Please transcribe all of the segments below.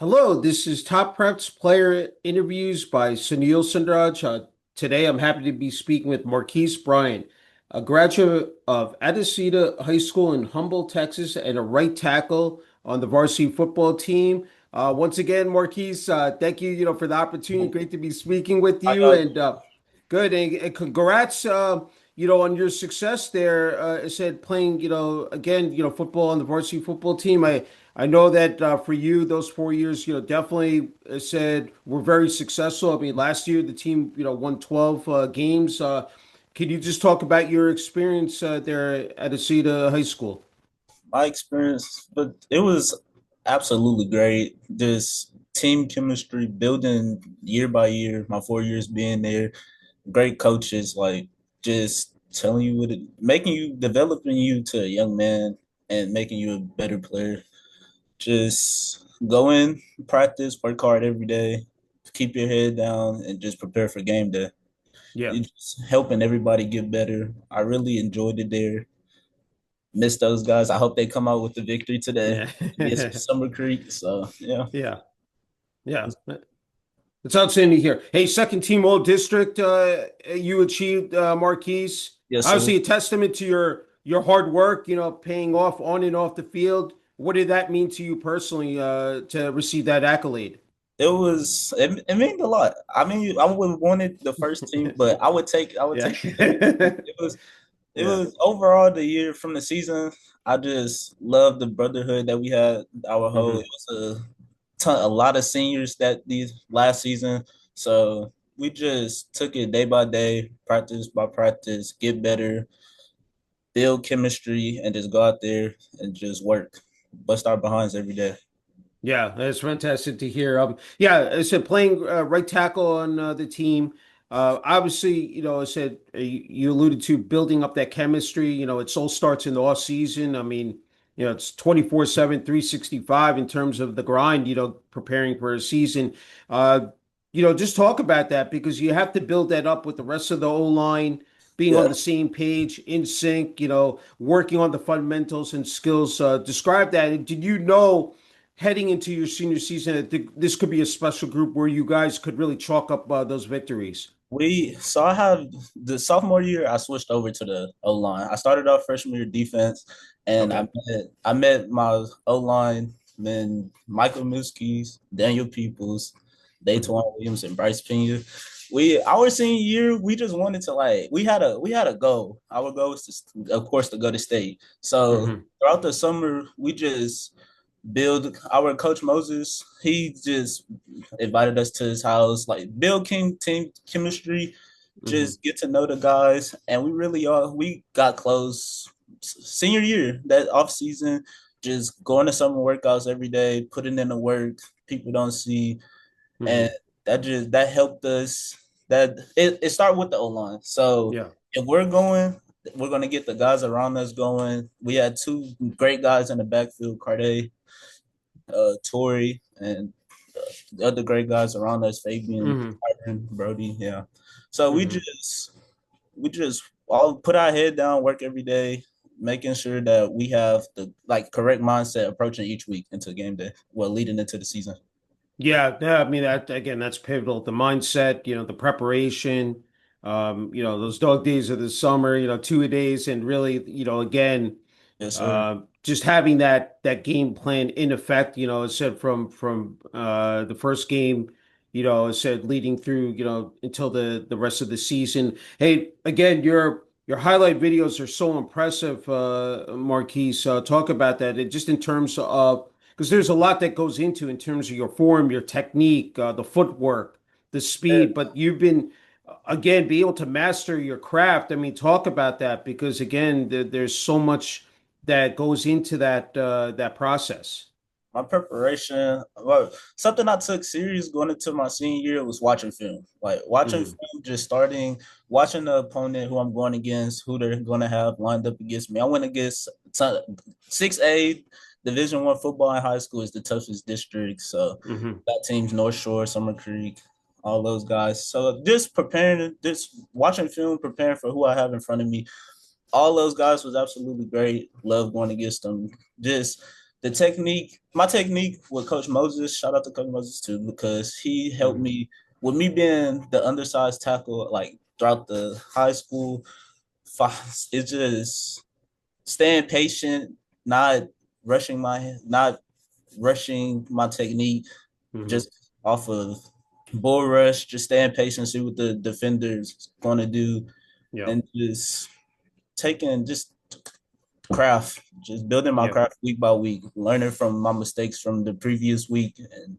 Hello, this is Top Preps Player Interviews by Sunil Sunder. Today, I'm happy to be speaking with Marquise Bryant, a graduate of Adesita High School in Humboldt, Texas, and a right tackle on the varsity football team. Once again, Marquise, thank you, for the opportunity. Great to be speaking with I you, know. and good, and congrats, on your success there. I said playing, again, football on the varsity football team. I know that for you, those 4 years, definitely said were very successful. I mean, last year the team, won 12 games. Can you just talk about your experience there at Aceda High School? My experience, but it was absolutely great. Just team chemistry, building year by year. My 4 years being there, great coaches, like just telling you making you, developing you to a young man and making you a better player. Just go in, practice, work hard every day, keep your head down, and just prepare for game day. Yeah. It's just helping everybody get better. I really enjoyed it there. Miss those guys. I hope they come out with the victory today Yeah. against Summer Creek. So yeah, Yeah. Yeah. It's outstanding here. Hey, second team all district, you achieved, Marquise. yes, sir. Obviously, a testament to your hard work, paying off on and off the field. What did that mean to you personally, to receive that accolade? It meant a lot. I mean, I would have wanted the first team, but Yeah. I would take the second team. It Yeah. was overall the year from the season. I just love the brotherhood that we had. Our whole It Hmm. was a lot of seniors that these last season. So we just took it day by day, practice by practice, get better, build chemistry, and just go out there and just work, bust our behinds every day. Yeah, that's fantastic to hear. Yeah, I said playing right tackle on the team. Obviously, I said you alluded to building up that chemistry. It all starts in the off season. I mean, it's 24/7, 365 in terms of the grind, preparing for a season. Uh, just talk about that because you have to build that up with the rest of the O line, being on Yeah, the same page, in sync, working on the fundamentals and skills. Describe that. And did you know heading into your senior season that this could be a special group where you guys could really chalk up those victories? I have the sophomore year. I switched over to the O line. I started off freshman year defense, and Okay. I met my O line, then Michael Muskies, Daniel Peoples, Mhm. Dayton Williams, and Bryce Pena. Our senior year, we just wanted to we had a goal. Our goal was to, of course, to go to state. So Mhm. throughout the summer, we just build our coach Moses. He just invited us to his house, like build team chemistry, Mhm. just get to know the guys, and we got close senior year. That off season, just going to summer workouts every day, putting in the work people don't see, and Mhm. that helped us. It started with the O line. So Yeah. if we're gonna get the guys around us going. We had two great guys in the backfield, Carde, Tori, and the other great guys around us, Fabian, Mhm. Byron, Brody. Yeah. So Mhm. we just all put our head down, work every day, making sure that we have the correct mindset approaching each week into game day, well, leading into the season. Yeah, yeah, I mean that again, that's pivotal. The mindset, the preparation, those dog days of the summer, 2 days, and really, again, Yes, sir. just having that game plan in effect, I said from the first game, I said leading through, until the rest of the season. Hey, again, your highlight videos are so impressive, Marquise. Talk about that, and just in terms of because there's a lot that goes into in terms of your form, your technique, the footwork, the speed, but you've been again be able to master your craft. I mean, talk about that because again, there's so much that goes into that process. My preparation, well, something I took serious going into my senior year was watching film. Like watching Hmm. film, just starting watching the opponent who I'm going against, who they're going to have lined up against me. I went against 6A Division I football in high school is the toughest district. So Hmm. that teams North Shore, Summer Creek, all those guys. So just preparing, just watching film, preparing for who I have in front of me, all those guys was absolutely great. Love going against them. Just my technique with Coach Moses, shout out to Coach Moses too, because he helped Mhm. me with me being the undersized tackle, like throughout the high school. It's just staying patient, not not rushing my technique, Mhm. just off of bull rush, just staying patient, see what the defender's going to do, Yeah. and just taking just craft, just building my Yeah. craft week by week, learning from my mistakes from the previous week, and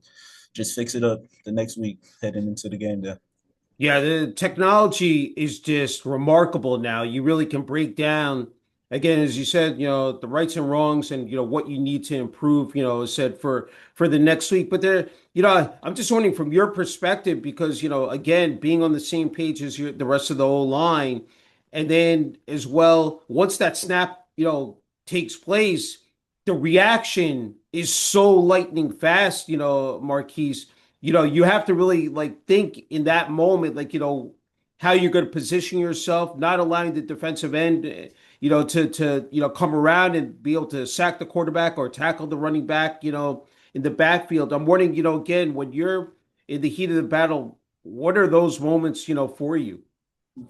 just fix it up the next week heading into the game there. Yeah, the technology is just remarkable now. You really can break down, again, as you said, the rights and wrongs and what you need to improve, as said for the next week. But I'm just wondering from your perspective, because, again, being on the same page as the rest of the whole line, and then as well, once that snap, takes place, the reaction is so lightning fast, Marquise. You have to really like think in that moment, like, how you're going to position yourself, not allowing the defensive end, to come around and be able to sack the quarterback or tackle the running back, in the backfield. I'm wondering, again, when you're in the heat of the battle, what are those moments, for you?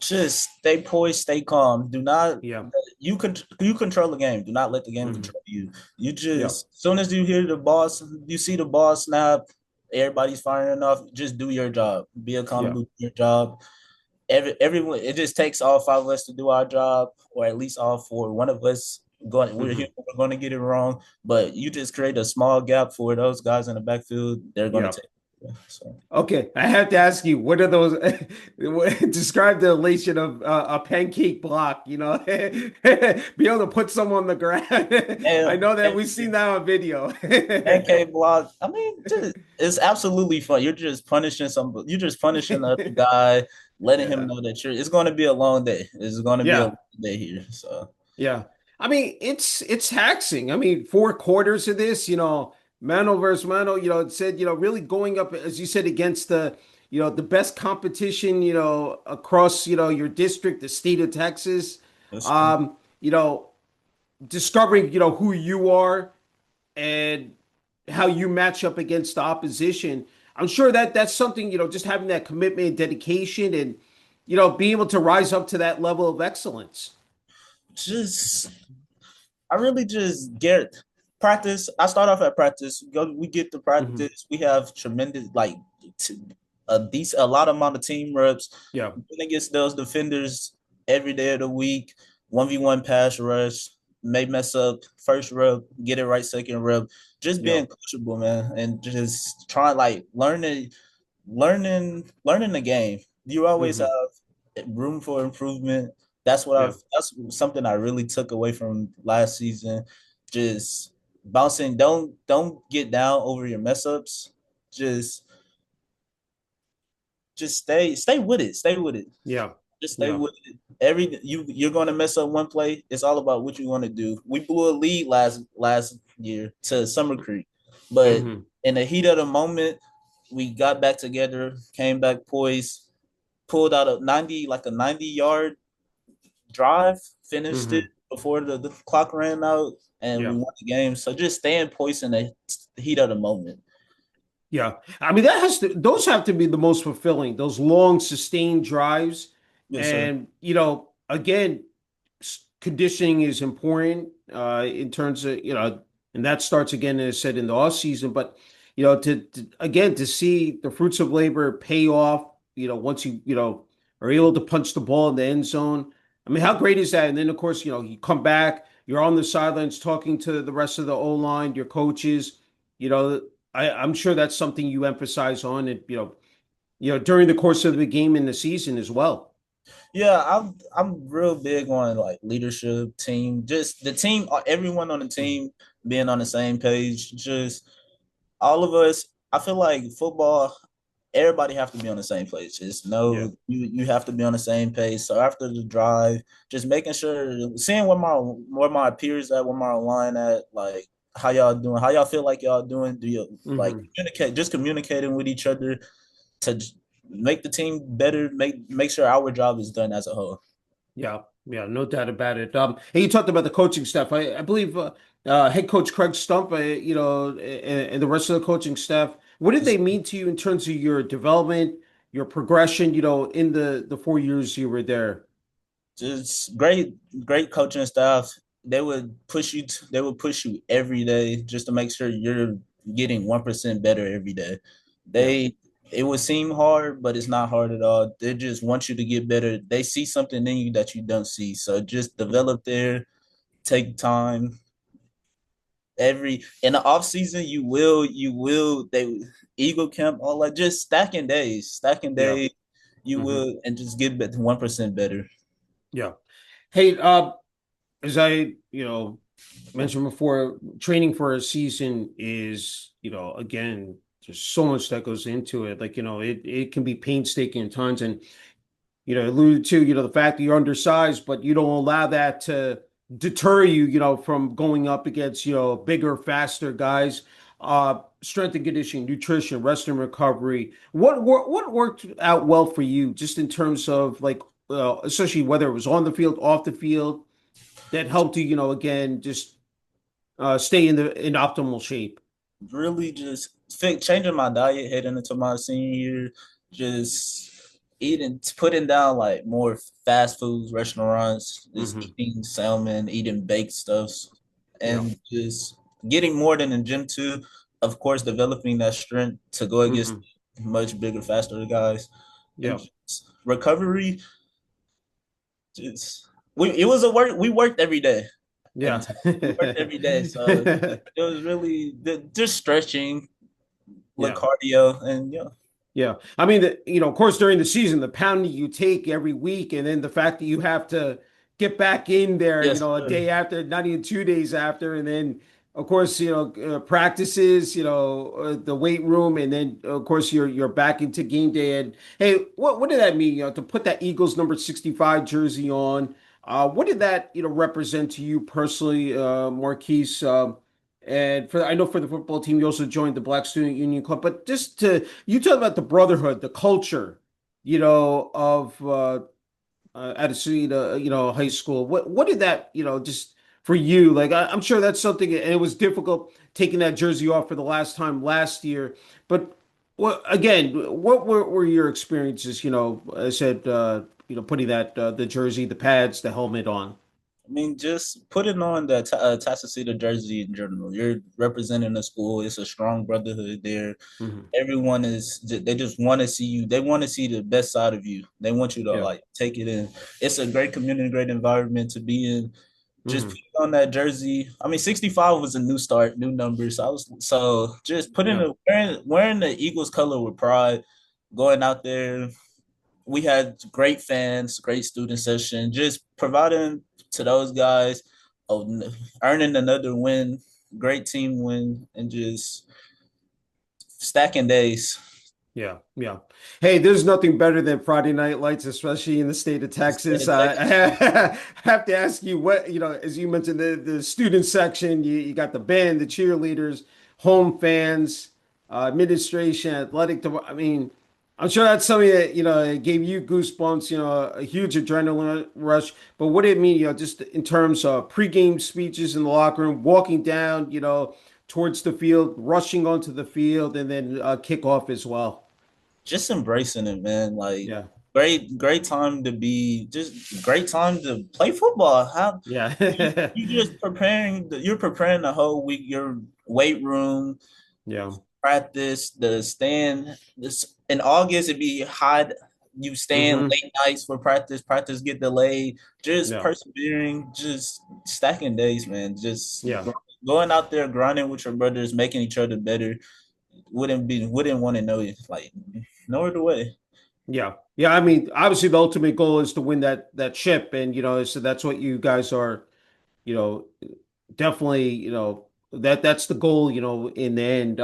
Just stay poised, stay calm. Do not Yeah. you control the game. Do not let the game Hmm. control you. You Yeah. just as soon as you hear the boss, you see the ball snap, everybody's firing off. Just do your job. Be Yeah. accountable to your job. Everyone, it just takes all five of us to do our job, or at least all four. One of us going, we're Hmm. here, we're going to get it wrong, but you just create a small gap for those guys in the backfield. They're going to Yeah. take it. So Okay, I have to ask you, what are those? Describe the elation of a pancake block. Be able to put someone on the ground. I and know that we've seen that on video. pancake block. I mean, it's absolutely fun. You're just punishing the other guy, letting him Yeah, know that it's going to be a long day. It's going to be a yeah, long day here. So yeah. I mean, it's taxing. I mean, 4 quarters of this, mano versus mano. It said, really going up, as you said, against the best competition, across, your district, the state of Texas. that's true. Um, you know, discovering who you are and how you match up against the opposition. I'm sure that that's something, just having that commitment and dedication, and being able to rise up to that level of excellence. Just I really just get practice. I start off at practice. We get to Hmm. practice. We have tremendous a lot amount of team reps. Yeah. Going against those defenders every day of the week. 1v1 pass rush. May mess up first rep, get it right second rep. Just Yeah. being coachable, man, and just trying like learning the game. You always Hmm. have room for improvement. Yeah. That's something I really took away from last season. Just bouncing, don't get down over your mess ups. Just just stay with it. Stay with it. Yeah. Just stay Yeah. with it. You're gonna mess up one play. It's all about what you want to do. We blew a lead last year to Summer Creek, but Hmm. in the heat of the moment, we got back together, came back poised, pulled out a 90-yard drive, finished it Hmm. before the clock ran out, and we Yeah. won the game. So just staying poised in the heat of the moment. Yeah. I mean, those have to be the most fulfilling, those long, sustained drives. Yes, sir. And, again, conditioning is important, in terms of, and that starts again, as I said, in the off season. But, again, to see the fruits of labor pay off, once you are able to punch the ball in the end zone. I mean, how great is that? And then, of course, you come back, you're on the sidelines talking to the rest of the O line, your coaches. You know, I'm sure that's something you emphasize on, and during the course of the game in the season as well. Yeah, I'm real big on like leadership, team, just the team, everyone on the Mhm. team being on the same page. Just all of us. I feel like football, everybody have to be on the same page. Just Yeah. know you have to be on the same page. So after the drive, just making sure, seeing where my peers at, where my line at, like how y'all doing, how y'all feel like y'all doing. Do you like Hmm. communicate? Just communicating with each other to make the team better. Make sure our job is done as a whole. Yeah. Yeah. No doubt about it. And you talked about the coaching stuff. I believe. Head coach Craig Stump, and the rest of the coaching staff. What did they mean to you in terms of your development, your progression, in the 4 years you were there? Just great coaching staff. They would push you every day just to make sure you're getting 1% better every day. Yeah, They it would seem hard, but it's not hard at all. They just want you to get better. They see something in you that you don't see. So just develop there, take time. Every in the off season, you will they Eagle camp, all like just stacking yeah, days. You hmm will and just get 1% better. yeah. Hey, as I, mentioned before, training for a season is, again, there's so much that goes into it. Like, it can be painstaking at times. And, alluded to, the fact that you're undersized, but you don't allow that to deter you, from going up against, bigger, faster guys. Strength and conditioning, nutrition, rest and recovery. What worked out well for you, just in terms of like, especially whether it was on the field, off the field, that helped you, again, just stay in optimal shape. Really just changing my diet heading into my senior year, just putting down like more fast foods, restaurants, just Hmm. eating salmon, eating baked stuffs, Yeah. and just getting more than the gym too. Of course, developing that strength to go against Hmm. much bigger, faster guys, and Yeah. just recovery. Just it was a work. We worked every day Yeah. and we worked every day, so it was really just stretching, Yeah. cardio, and yeah. Yeah. I mean, of course, during the season, the pounding you take every week, and then the fact that you have to get back in there, Yes, a sir. day after, not even 2 days after, and then, of course, practices, the weight room, and then, of course, you're back into game day. And hey, what did that mean? To put that Eagles number 65 jersey on, what did that, represent to you personally, Marquise? And I know for the football team, you also joined the Black Student Union Club, but just to you talk about the brotherhood, the culture, of at a city, high school. What did that, just for you? Like I'm sure that's something, and it was difficult taking that jersey off for the last time last year. But what were your experiences? I said, putting the jersey, the pads, the helmet on. I mean, just putting on the Tasasita jersey in general. You're representing the school. It's a strong brotherhood there. Hmm. Everyone they just want to see you. They want to see the best side of you. They want you to Yeah. like take it in. It's a great community, great environment to be in. Just Hmm. putting on that jersey. I mean, 65 was a new start, new numbers. So just Yeah. wearing the Eagles color with pride, going out there. We had great fans, great student session, just providing to those guys, of earning another win, great team win, and just stacking days. Yeah, yeah. Hey, there's nothing better than Friday Night Lights, especially in the state of Instead Texas. of Texas, I have to ask you what, as you mentioned, the student section, you got the band, the cheerleaders, home fans, administration, I mean, I'm sure that's something that, it gave you goosebumps, a huge adrenaline rush. But what did it mean, just in terms of pregame speeches in the locker room, walking down, towards the field, rushing onto the field, and then kickoff as well? just embracing it, man. Like Yeah. great time to be, just great time to play football. How Yeah. you're preparing the whole week. Your weight room, Yeah. practice, the stand. This in August it'd be hot. You stand Hmm. late nights for practice. Practice get delayed. Just Yeah. persevering, just stacking days, man. Just Yeah. going out there grinding with your brothers, making each other better. Wouldn't want to know it. Like no other way. Yeah. Yeah. I mean, obviously the ultimate goal is to win that ship. And, so that's what you guys are, you know, definitely, that's the goal, in the end.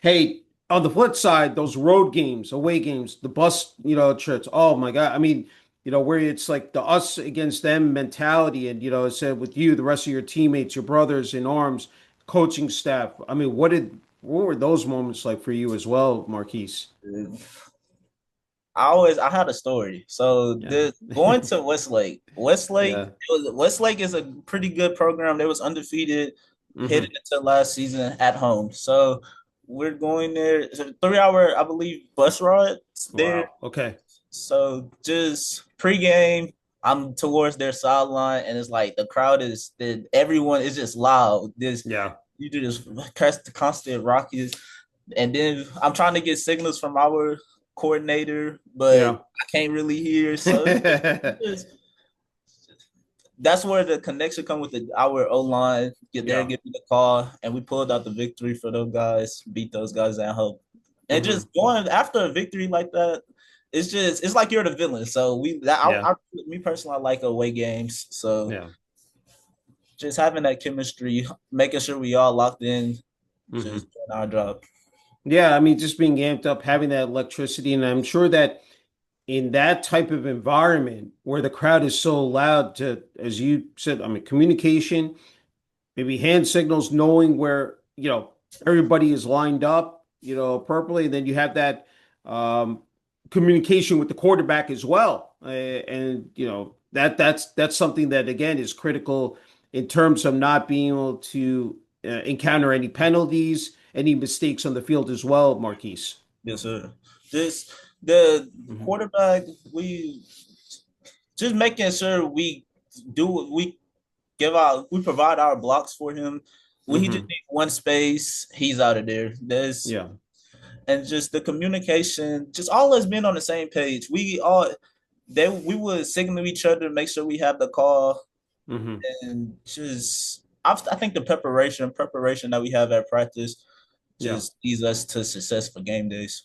Hey, on the flip side, those road games, away games, the bus, trips. Oh my God. I mean, where it's like the us against them mentality, and I said with you, the rest of your teammates, your brothers in arms, coaching staff. I mean, what were those moments like for you as well, Marquise? I had a story. So Yeah. the going to Westlake. Yeah. Westlake is a pretty good program. They was undefeated. headed Hmm. into last season at home. So we're going there. It's a 3 hour, I believe, bus ride there. Wow. Okay. So just pregame, I'm towards their sideline, and it's like the crowd is everyone is just loud. This Yeah. you do this constant Rockies, and then I'm trying to get signals from our coordinator, but Yeah. I can't really hear. So it's just that's where the connection come with our O line. Get there, Yeah. give me the call, and we pulled out the victory for those guys, beat those guys at home. And Hmm. just going after a victory like that, it's like you're the villain. So Yeah. me personally, I like away games. So Yeah. just having that chemistry, making sure we all locked in, Hmm. just doing our job. Yeah. I mean, just being amped up, having that electricity, and I'm sure that in that type of environment where the crowd is so loud to, as you said, I mean, communication, maybe hand signals, knowing where, everybody is lined up, appropriately. And then you have that um, communication with the quarterback as well. And, that's something that, again, is critical in terms of not being able to encounter any penalties, any mistakes on the field as well, Marquise. Yes, sir. Just the Hmm. quarterback, we just making sure we do what we provide our blocks for him. When he just Hmm. needs one space, he's out of there. There's Yeah. and just the communication, just all us being on the same page. We would signal each other, make sure we have the call, Hmm. and I think the preparation that we have at practice Yeah. just leads us to success for game days.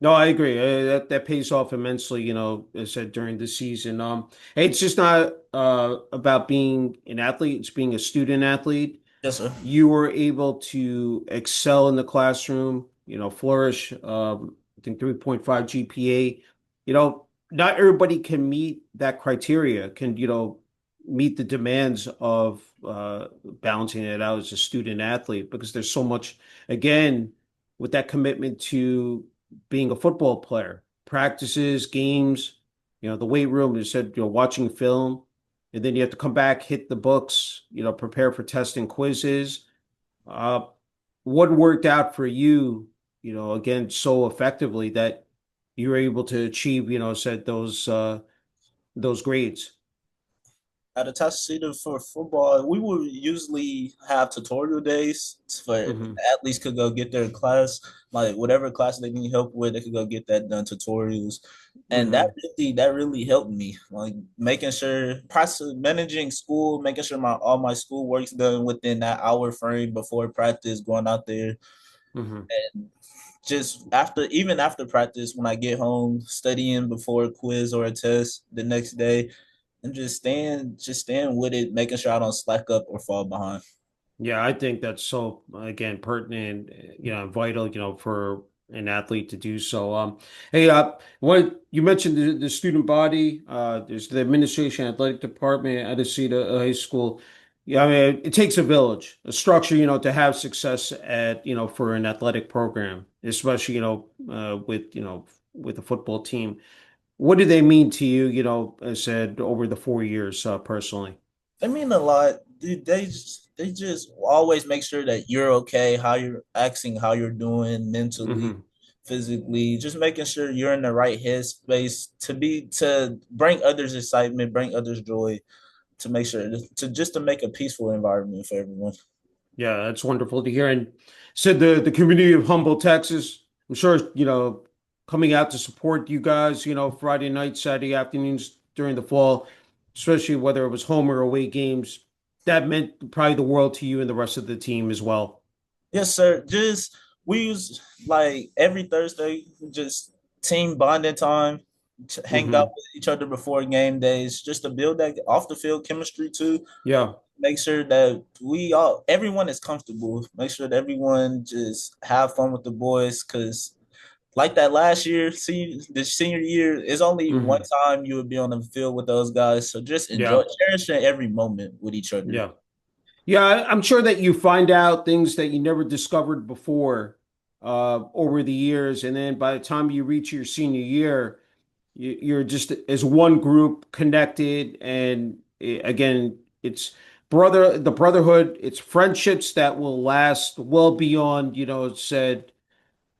No, I agree. That pays off immensely, as I said during the season. Hey, it's just not about being an athlete, it's being a student athlete. Yes, sir. You were able to excel in the classroom, flourish, I think 3.5 GPA. Not everybody can meet that criteria, can, meet the demands of balancing it out as a student athlete because there's so much, again, with that commitment to being a football player, practices, games, the weight room, you said, watching film, and then you have to come back, hit the books, prepare for tests and quizzes. Uh, what worked out for you, again, so effectively that you were able to achieve, said those grades? At a Tasha Cedar for football, we would usually have tutorial days for Hmm. athletes could go get their class, like whatever class they need help with, they could go get that done, tutorials. And Hmm. that really helped me. Like making sure process managing school, making sure my all my school work's done within that hour frame before practice, going out there Hmm. and just even after practice when I get home, studying before a quiz or a test the next day and just staying with it, making sure I don't slack up or fall behind. Yeah, I think that's so, again, pertinent, vital, for an athlete to do so. Hey, what you mentioned the student body, there's the administration athletic department at Aceta High School. Yeah, I mean, it takes a village, a structure, to have success at, for an athletic program, especially, with a football team. What do they mean to you, I said over the 4 years, personally? They mean a lot. They just always make sure that you're okay, how you're acting, how you're doing mentally, Hmm. physically, just making sure you're in the right headspace to bring others excitement, bring others joy, to make sure to make a peaceful environment for everyone. Yeah, that's wonderful to hear. And said the community of Humboldt, Texas, I'm sure, coming out to support you guys, Friday night, Saturday afternoons during the fall, especially whether it was home or away games, that meant probably the world to you and the rest of the team as well. Yes, sir. Just we use like every Thursday, just team bonding time, to hang out Hmm. with each other before game days, just to build that off the field chemistry too. Yeah. Make sure that everyone is comfortable. Make sure that everyone just have fun with the boys, because like that last year, see the senior year is only one Hmm. time you would be on the field with those guys. So just enjoy, Yeah. cherishing every moment with each other. Yeah. Yeah, I'm sure that you find out things that you never discovered before over the years, and then by the time you reach your senior year, you're just as one group connected, and again, it's the brotherhood, it's friendships that will last well beyond, said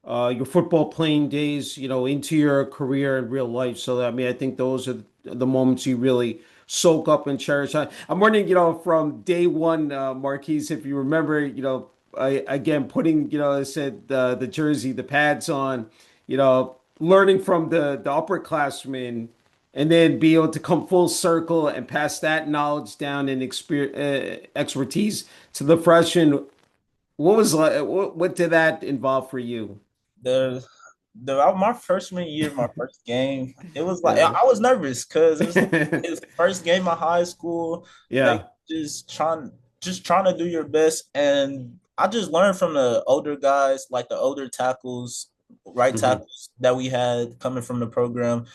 your football playing days, into your career in real life. So I mean, I think those are the moments you really soak up and cherish. I'm wondering, from day one, Marquise, if you remember, again putting, I said the jersey, the pads on, learning from the upperclassmen, and then be able to come full circle and pass that knowledge down and experience expertise to the freshmen. What was like? What did that involve for you? The my freshman year, my first game, it was like Yeah. I was nervous because it was the first game of high school. Make Yeah. just trying to do your best, and I just learned from the older guys, like the older tackles, right Hmm. tackles that we had coming from the program,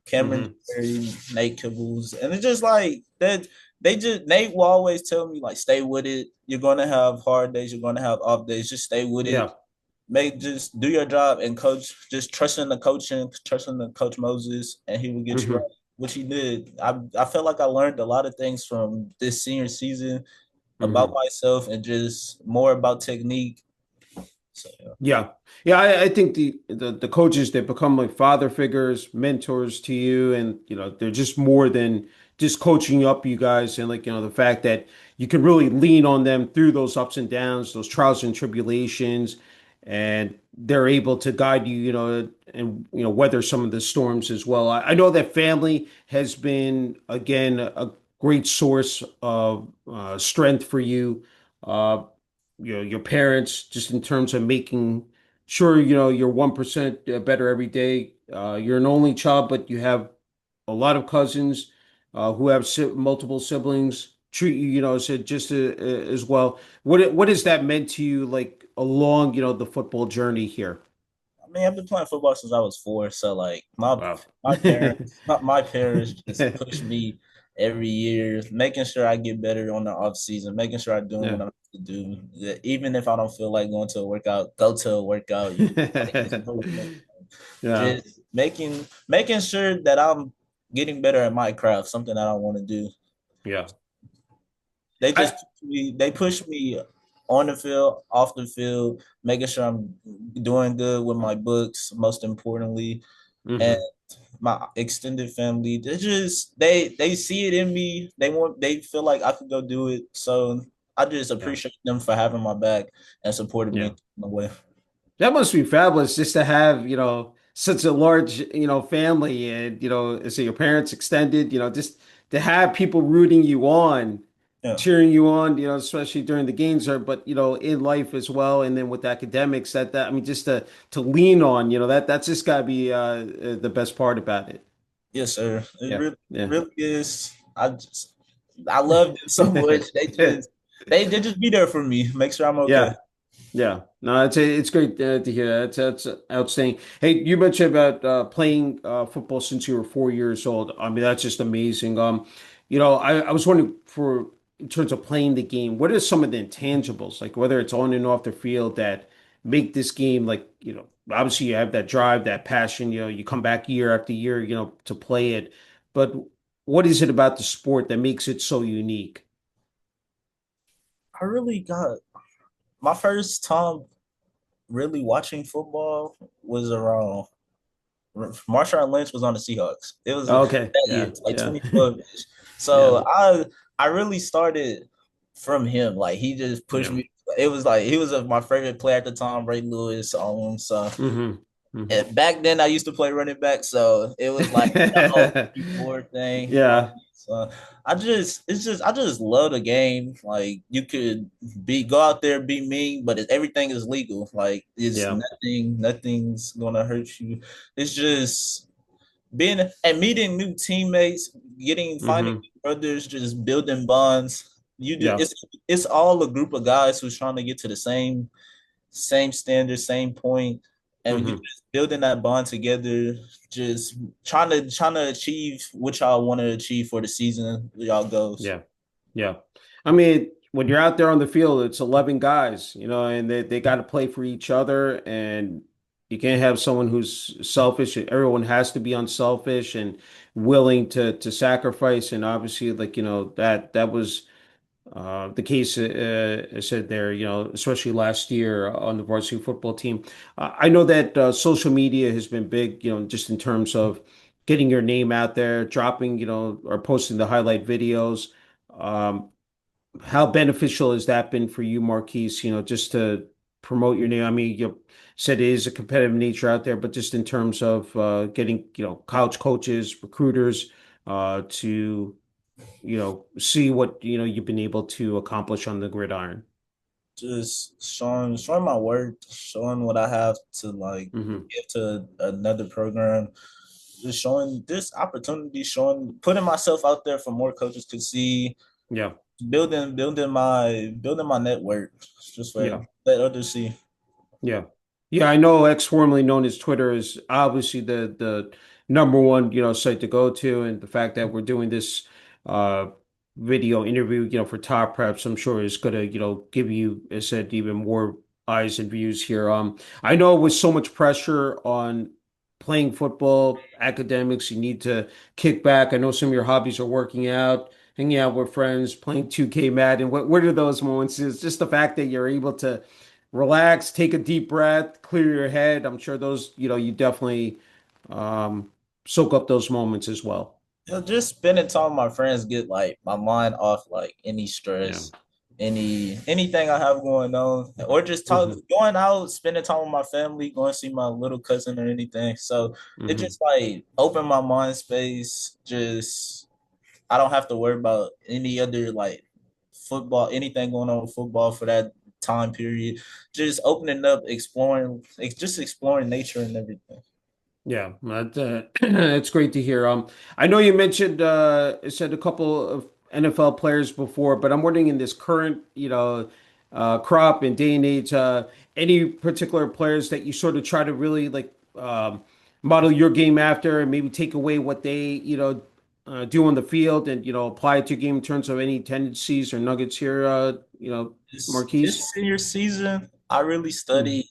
Cameron Hmm. Jerry, Nate Kibbles, and it's just like that. They just Nate will always tell me like, stay with it. You're gonna have hard days. You're gonna have off days. Just stay with it, Yeah. make just do your job, and coach just trusting the coaching, trusting the coach Moses, and he will get you right, Hmm. which he did. I felt like I learned a lot of things from this senior season about Hmm. myself and just more about technique. So yeah. Yeah. Yeah, I think the coaches, they become like father figures, mentors to you, and they're just more than just coaching up you guys, and like, the fact that you can really lean on them through those ups and downs, those trials and tribulations, and they're able to guide you, and weather some of the storms as well. I know that family has been, again, a great source of strength for you. Uh, your parents, just in terms of making sure you're 1% better every day. You're an only child, but you have a lot of cousins who have multiple siblings treat you, so just as well. What has that meant to you, like along the football journey here? I mean, I've been playing football since I was 4, so like Wow. my parents just push me every year, making sure I get better on the off season, making sure I'm doing Yeah. what I'm to do. Even if I don't feel like going to a workout, go to a workout. You Yeah. just making sure that I'm getting better at my craft, something that I want to do. Yeah. They I push me on the field, off the field, making sure I'm doing good with my books, most importantly, and Mhm. my extended family. They see it in me. They feel like I could go do it. So I just Yeah. appreciate them for having my back and supporting me Yeah. in the way. That must be fabulous just to have, such a large, family and, so your parents extended, just to have people rooting you on, Yeah. cheering you on, especially during the games or but, in life as well. And then with academics I mean, just to lean on, that's just gotta be the best part about it. Yes, sir. It Yeah. really, Yeah. really is. I love them so much. They just be there for me. Make sure I'm okay. Yeah. Yeah, no, it's great to hear that. That's outstanding. Hey, you mentioned about playing football since you were 4 years old. I mean, that's just amazing. I was wondering for in terms of playing the game, what are some of the intangibles, like whether it's on and off the field, that make this game like, obviously you have that drive, that passion, you come back year after year, to play it. But what is it about the sport that makes it so unique? I really got my first time really watching football was around Marshawn Lynch was on the Seahawks. It was Okay, that year, yeah, like yeah, 2012 ish. yeah, So I really started from him. Like he just pushed yeah. me. It was like he was my favorite player at the time, Ray Lewis. So Hmm. Hmm. and back then I used to play running back, so it was like the whole 4 thing. Yeah, So I just love the game. Like you could go out there, be mean, but everything is legal. Like it's yeah. nothing's gonna hurt you. It's just being and meeting new teammates, finding Hmm. new brothers, just building bonds. You just Yeah. it's all a group of guys who's trying to get to the same standard, same point, and you Hmm. just building that bond together, just trying to achieve what y'all want to achieve for the season, y'all goes. Yeah. Yeah. I mean, when you're out there on the field, it's 11 guys, and they got to play for each other. And you can't have someone who's selfish. Everyone has to be unselfish and willing to sacrifice. And obviously, like, that was the case I said there, especially last year on the varsity football team. I know that social media has been big, just in terms of getting your name out there, dropping, or posting the highlight videos. Um, how beneficial has that been for you, Marquise, just to promote your name? I mean, you said it is a competitive nature out there, but just in terms of getting, college coaches, recruiters, to see what, you've been able to accomplish on the gridiron. Just showing my work, showing what I have to like Hmm. give to another program, just showing this opportunity, showing putting myself out there for more coaches to see, Yeah. building my network, just for Yeah. let others see. Yeah. Yeah, I know X, formerly known as Twitter, is obviously the number one, site to go to. And the fact that we're doing this uh video interview, for Top Preps, I'm sure is gonna, give you, as I said, even more eyes and views here. I know with so much pressure on playing football, academics, you need to kick back. I know some of your hobbies are working out, hanging out with friends, playing 2K Madden. What are those moments? Is just the fact that you're able to relax, take a deep breath, clear your head. I'm sure those, you definitely um, soak up those moments as well. Just spending time with my friends get like my mind off like any Yeah. stress, anything I have going on, or just talk Hmm. going out, spending time with my family, going to see my little cousin or anything. So it Hmm. just like open my mind space. Just I don't have to worry about any other like football, anything going on with football for that time period. Just opening up, exploring, just exploring nature and everything. Yeah, it's great to hear. I know you mentioned said a couple of NFL players before, but I'm wondering in this current, crop and day and age, any particular players that you sort of try to really like model your game after, and maybe take away what they, do on the field, and apply it to your game in terms of any tendencies or nuggets here, This Marquise. senior season, I really Mm, studied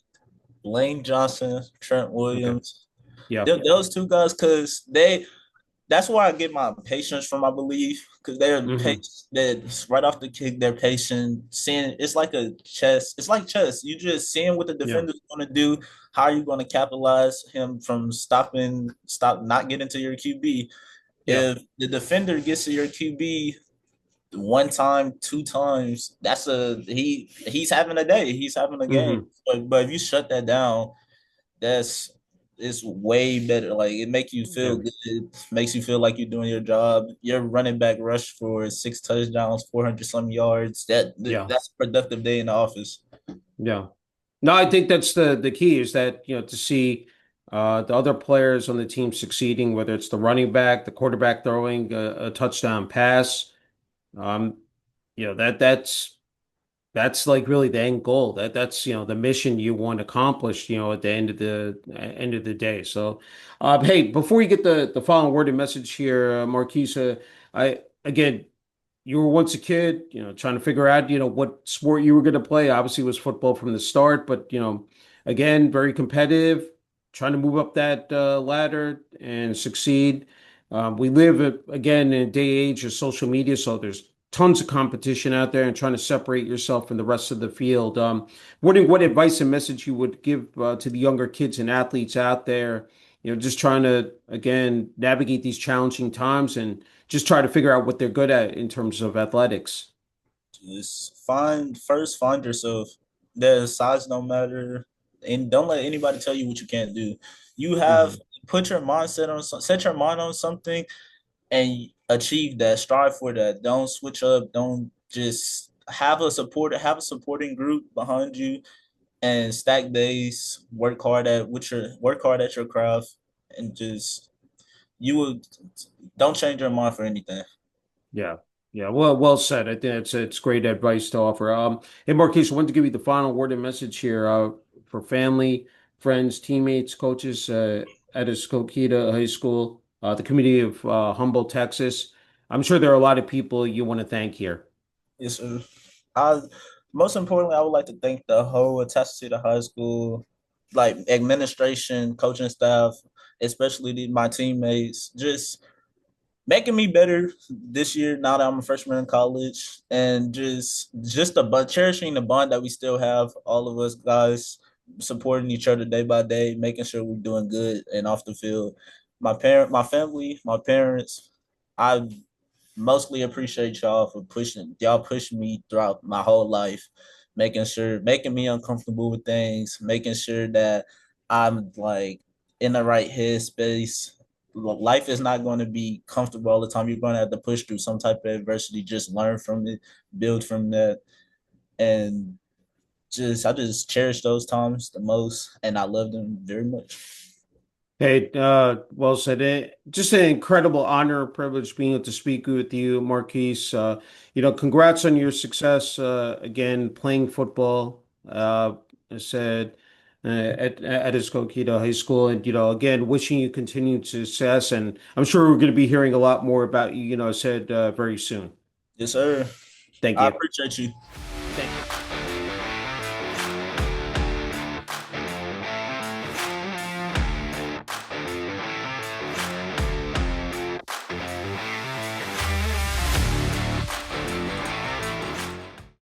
Lane Johnson, Trent okay. Williams, Yeah. those two guys, because that's where I get my patience from, I believe, because they're Hmm. patient. That right off the kick, they're patient. Seeing it's like a chess. It's like chess. You just seeing what the Yeah. defender's going to do. How are you going to capitalize him from stop not getting to your QB? Yeah. If the defender gets to your QB one time, two times, he's having a day. He's having a game. Hmm. But if you shut that down, that's it's way better. Like it makes you feel Yeah. good. It makes you feel like you're doing your job. Your running back rush for 6 touchdowns, 400 some yards. Yeah. That's a productive day in the office. Yeah. No, I think that's the key is that, to see the other players on the team succeeding, whether it's the running back, the quarterback throwing a touchdown pass. Um, that's like really the end goal. That's the mission you want accomplished, at the end of the day. So, hey, before you get the final word and message here, Marquise, I again, you were once a kid, trying to figure out, what sport you were going to play. Obviously, it was football from the start, but again, very competitive, trying to move up that ladder and succeed. We live again in a day age of social media, so there's tons of competition out there, and trying to separate yourself from the rest of the field. What advice and message you would give to the younger kids and athletes out there? Just trying to again navigate these challenging times and just try to figure out what they're good at in terms of athletics. Just find yourself. The size don't matter, and don't let anybody tell you what you can't do. You have Hmm. put your mindset on set your mind on something and achieve that. Strive for that. Don't switch up. Don't just have a supporting group behind you and stack days. Work hard at your craft and just you will don't change your mind for anything. Yeah. Yeah. Well said. I think it's great advice to offer. Hey, Marquise, I wanted to give you the final word and message here for family, friends, teammates, coaches at Escoquita High School, the community of Humboldt, Texas. I'm sure there are a lot of people you want to thank here. Yes, sir. I Most importantly, I would like to thank the whole attached to the high school, like administration, coaching staff, especially my teammates. Just making me better this year now that I'm a freshman in college, and just the bond, cherishing the bond that we still have, all of us guys supporting each other day by day, making sure we're doing good and off the field. My family, my parents, I mostly appreciate y'all for pushing. Y'all pushed me throughout my whole life, making me uncomfortable with things, making sure that I'm like in the right headspace. Life is not going to be comfortable all the time. You're going to have to push through some type of adversity. Just learn from it, build from that, and I just cherish those times the most, and I love them very much. Hey, well said. Just an incredible honor and privilege being able to speak with you, Marquise. Congrats on your success again playing football. I said at Escoquito High School, and again, wishing you continued success. And I'm sure we're going to be hearing a lot more about you. Very soon. Yes, sir. Thank I you. appreciate you. Thank you.